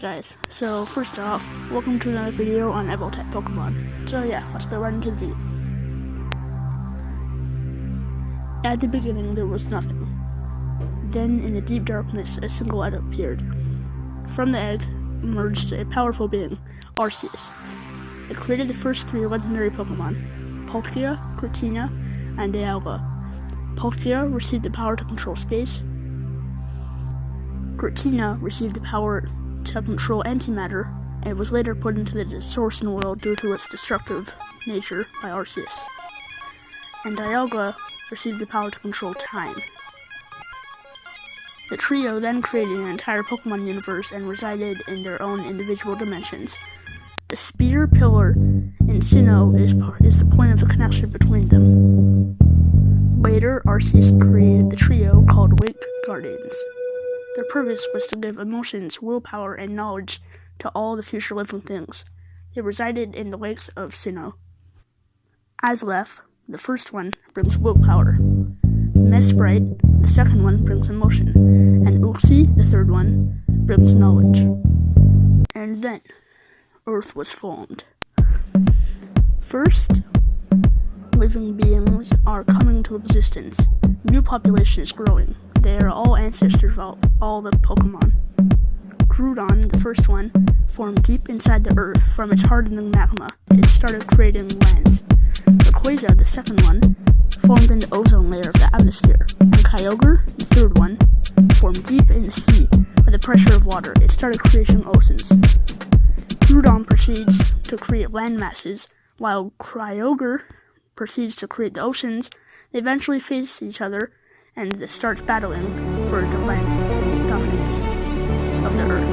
Alright guys, so first off, welcome to another video on Evoltech Pokemon. So yeah, let's go right into the video. At the beginning there was nothing. Then in the deep darkness a single egg appeared. From the egg emerged a powerful being, Arceus. It created the first three legendary Pokemon, Palkia, Giratina, and Dialga. Palkia received the power to control space. Giratina received the power to control antimatter, and was later put into the distortion world due to its destructive nature by Arceus. And Dialga received the power to control time. The trio then created an entire Pokemon universe and resided in their own individual dimensions. The spear pillar in Sinnoh is the point of the connection between them. Later, Arceus created the trio called Wake Guardians. Their purpose was to give emotions, willpower, and knowledge to all the future living things. They resided in the lakes of Sinnoh. Azlef, the first one, brings willpower. Mesprite, the second one, brings emotion. And Uxie, the third one, brings knowledge. And then, Earth was formed. First, living beings are coming to existence. New population is growing. They are all ancestors of all the Pokemon. Groudon, the first one, formed deep inside the earth from its hardening magma. It started creating lands. Rayquaza, the second one, formed in the ozone layer of the atmosphere. And Kyogre, the third one, formed deep in the sea by the pressure of water. It started creating oceans. Groudon proceeds to create land masses, while Kyogre proceeds to create the oceans. They eventually face each other and starts battling for the land dominance of the earth.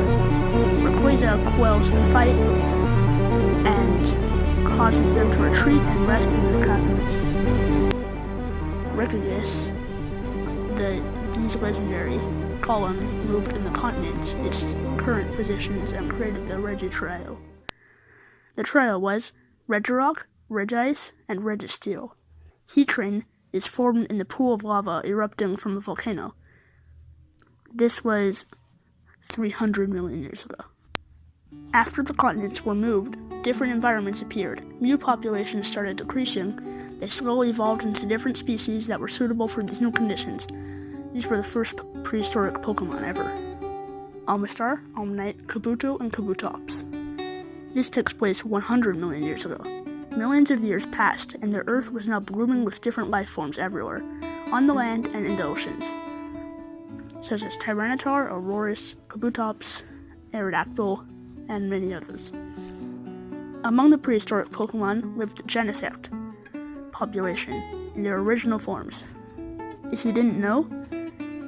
Rayquaza quells the fight and causes them to retreat and rest in their caverns. Regigigas, these legendary column moved in the continents its current positions and created the Regi Trio. The trio was Regirock, Regice, and Registeel. Heatran is formed in the pool of lava erupting from a volcano. This was 300 million years ago. After the continents were moved, different environments appeared. New populations started decreasing. They slowly evolved into different species that were suitable for these new conditions. These were the first prehistoric Pokemon ever. Almastar, Almanite, Kabuto, and Kabutops. This takes place 100 million years ago. Millions of years passed, and the Earth was now blooming with different life forms everywhere, on the land and in the oceans, such as Tyranitar, Aurorus, Kabutops, Aerodactyl, and many others. Among the prehistoric Pokemon lived the Genesect population in their original forms. If you didn't know,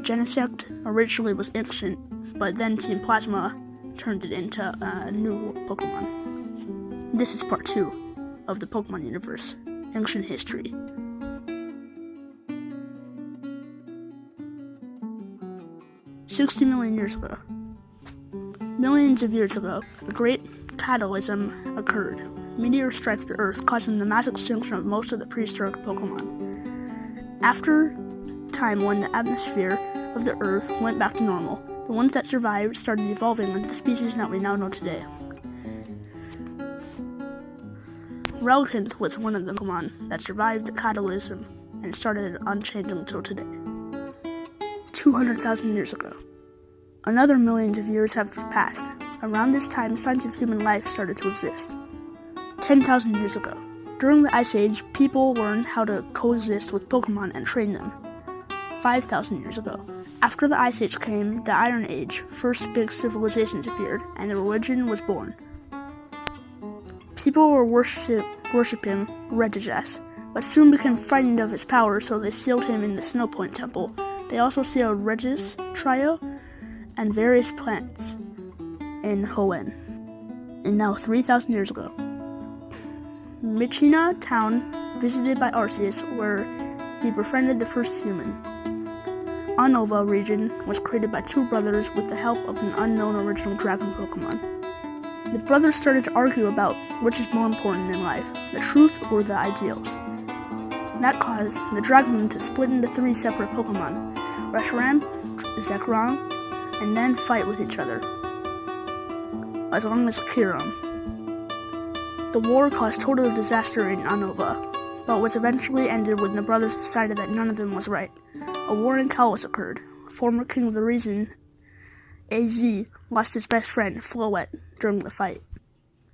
Genesect originally was ancient, but then Team Plasma turned it into a new Pokemon. This is part 2 of the Pokemon universe, ancient history. $60 million years ago. Millions of years ago, a great cataclysm occurred. Meteors struck the Earth, causing the mass extinction of most of the prehistoric Pokemon. After time when the atmosphere of the Earth went back to normal, the ones that survived started evolving into the species that we now know today. Relicanth was one of the Pokemon that survived the cataclysm and started unchanging until today. 200,000 years ago. Another millions of years have passed. Around this time, signs of human life started to exist. 10,000 years ago. During the Ice Age, people learned how to coexist with Pokemon and train them. 5,000 years ago. After the Ice Age came the Iron Age, first big civilizations appeared, and the religion was born. People were worshipping Regigigas, but soon became frightened of his power, so they sealed him in the Snow Point Temple. They also sealed Regis Trio and various plants in Hoenn. And now 3,000 years ago, Michina town visited by Arceus, where he befriended the first human. Unova region was created by two brothers with the help of an unknown original dragon Pokemon. The brothers started to argue about which is more important in life, the truth or the ideals. That caused the dragon to split into 3 separate Pokemon, Reshiram, Zekrom, and then fight with each other. as long as Kyurem. The war caused total disaster in Unova, but was eventually ended when the brothers decided that none of them was right. A war in Kalos occurred. Former king of the region, Az, lost his best friend, Floette, during the fight.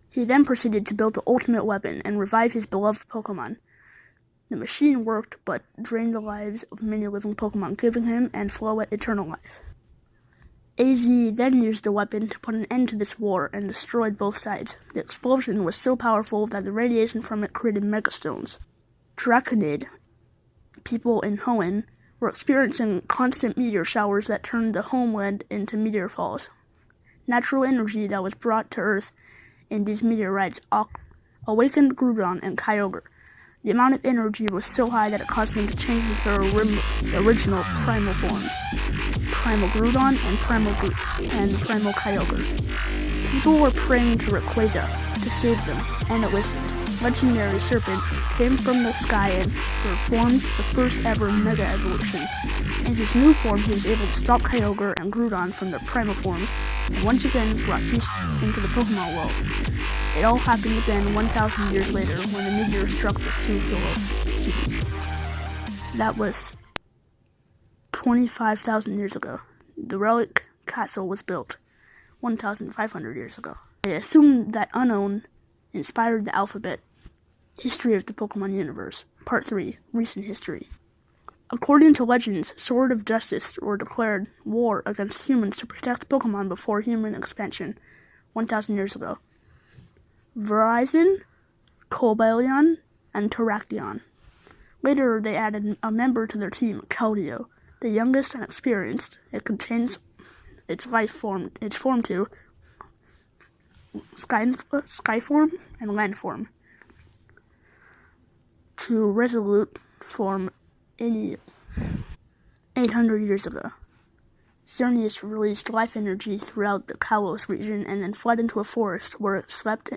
He then proceeded to build the ultimate weapon and revive his beloved Pokemon. The machine worked, but drained the lives of many living Pokemon, giving him and Floette eternal life. Az then used the weapon to put an end to this war and destroyed both sides. The explosion was so powerful that the radiation from it created megastones. Draconid, people in Hoenn, were experiencing constant meteor showers that turned the homeland into meteor falls. Natural energy that was brought to Earth in these meteorites awakened Groudon and Kyogre. The amount of energy was so high that it caused them to change into their original primal forms, Primal Groudon and Primal Kyogre. People were praying to Rayquaza to save them, and it listened. Legendary Serpent came from the sky and performed the first ever Mega Evolution. In his new form, he was able to stop Kyogre and Groudon from their primal forms, and once again brought peace into the Pokemon world. It all happened again 1,000 years later when the meteor struck the Suzulos city. That was 25,000 years ago. The Relic Castle was built 1,500 years ago. They assumed that Unknown inspired the alphabet. History of the Pokemon Universe. Part 3. Recent History. According to legends, Sword of Justice were declared war against humans to protect Pokemon before human expansion 1,000 years ago. Verizon, Cobalion, and Terrakion. Later, they added a member to their team, Keldeo, the youngest and experienced. It contains its form 2, Sky form, and Land form, to Resolute form 800 years ago. Xerneas released life energy throughout the Kalos region and then fled into a forest where it slept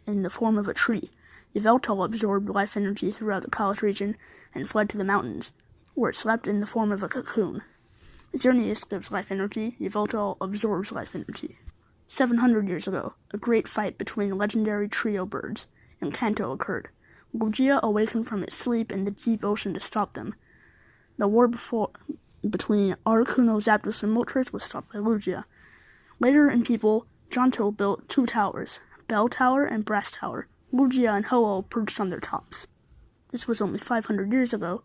in the form of a tree. Yveltal absorbed life energy throughout the Kalos region and fled to the mountains, where it slept in the form of a cocoon. Xerneas gives life energy, Yveltal absorbs life energy. 700 years ago, a great fight between legendary trio birds in Kanto occurred. Lugia awakened from its sleep in the deep ocean to stop them. The war between Articuno, Zapdos, and Moltres was stopped by Lugia. Later in People, Johto built 2 towers, Bell Tower and Brass Tower. Lugia and Ho-Oh perched on their tops. This was only 500 years ago.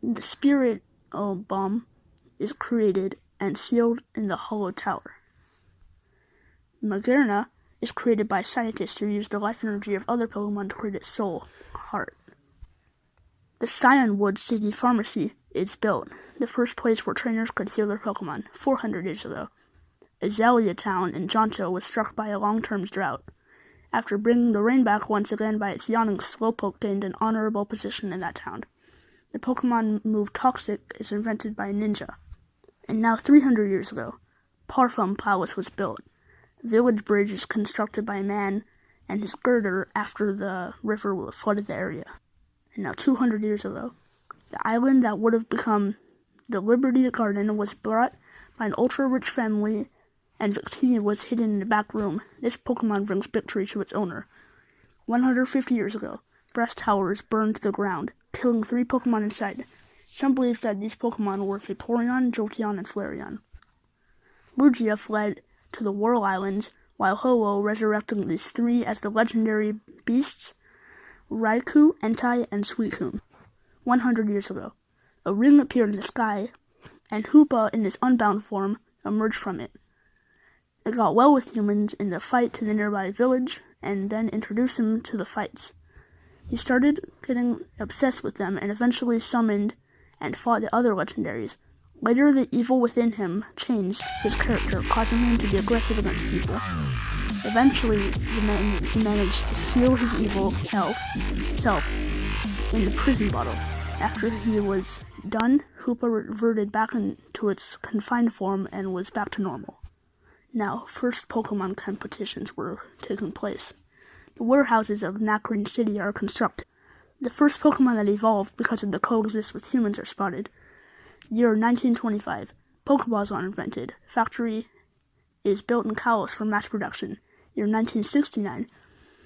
The Spirit Bomb is created and sealed in the Hollow Tower. Magearna is created by scientists who use the life energy of other Pokemon to create its soul, heart. The Scionwood City Pharmacy is built, the first place where trainers could heal their Pokemon, 400 years ago. Azalea Town in Johto was struck by a long-term drought. After bringing the rain back once again by its yawning Slowpoke gained an honorable position in that town. The Pokemon move Toxic is invented by Ninja. And now 300 years ago, Parfum Palace was built. Village Bridge is constructed by man and his girder after the river flooded the area. And now 200 years ago, the island that would have become the Liberty Garden was bought by an ultra-rich family and Victini was hidden in the back room. This Pokemon brings victory to its owner. 150 years ago, Brass Tower is burned to the ground, killing 3 Pokemon inside. Some believe that these Pokemon were Vaporeon, Jolteon, and Flareon. Lugia fled to the Whirl Islands, while Ho-Oh resurrecting these 3 as the legendary beasts, Raikou, Entei, and Suicune. 100 years ago, a ring appeared in the sky, and Hoopa in his unbound form emerged from it. It got well with humans in the fight to the nearby village, and then introduced him to the fights. He started getting obsessed with them, and eventually summoned and fought the other legendaries. Later, the evil within him changed his character, causing him to be aggressive against people. Eventually, he managed to seal his evil self in the prison bottle. After he was done, Hoopa reverted back into its confined form and was back to normal. Now, first Pokemon competitions were taking place. The warehouses of Nacrene City are constructed. The first Pokemon that evolved because of the coexist with humans are spotted. Year 1925. Pokeballs are invented. Factory is built in Kalos for mass production. Year 1969.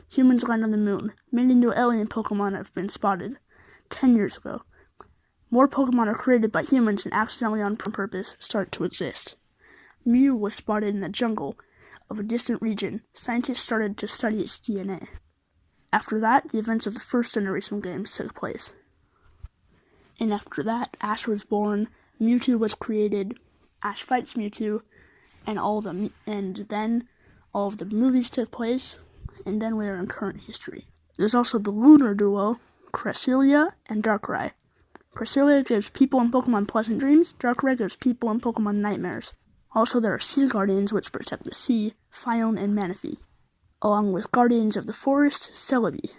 Humans land on the moon. Many new alien Pokemon have been spotted. 10 years ago. More Pokemon are created by humans and accidentally on purpose start to exist. Mew was spotted in the jungle of a distant region. Scientists started to study its DNA. After that, the events of the first generation games took place. And after that, Ash was born, Mewtwo was created, Ash fights Mewtwo, and then all of the movies took place, and then we are in current history. There's also the lunar duo, Cresselia and Darkrai. Cresselia gives people and Pokemon pleasant dreams, Darkrai gives people and Pokemon nightmares. Also, there are Sea Guardians which protect the sea, Phione and Manaphy, along with Guardians of the Forest, Celebi.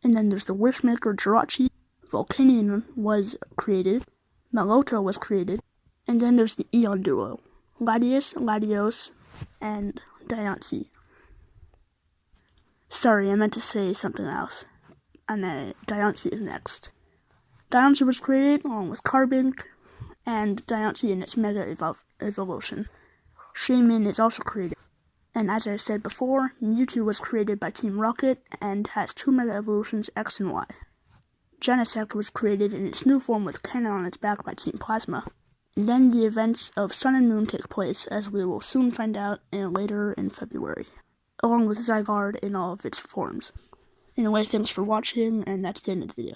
And then there's the Wishmaker Jirachi, Volcanion was created, Melota was created, and then there's the Eon duo, Latios, and Diancie. Sorry, I meant to say something else. And Diancie is next. Diancie was created along with Carbink, and Diancie in its Mega Evolution. Shaman is also created. And as I said before, Mewtwo was created by Team Rocket and has 2 Mega Evolutions X and Y. Genesect was created in its new form with cannon on its back by Team Plasma. And then the events of Sun and Moon take place, as we will soon find out later in February, along with Zygarde in all of its forms. Anyway, thanks for watching, and that's the end of the video.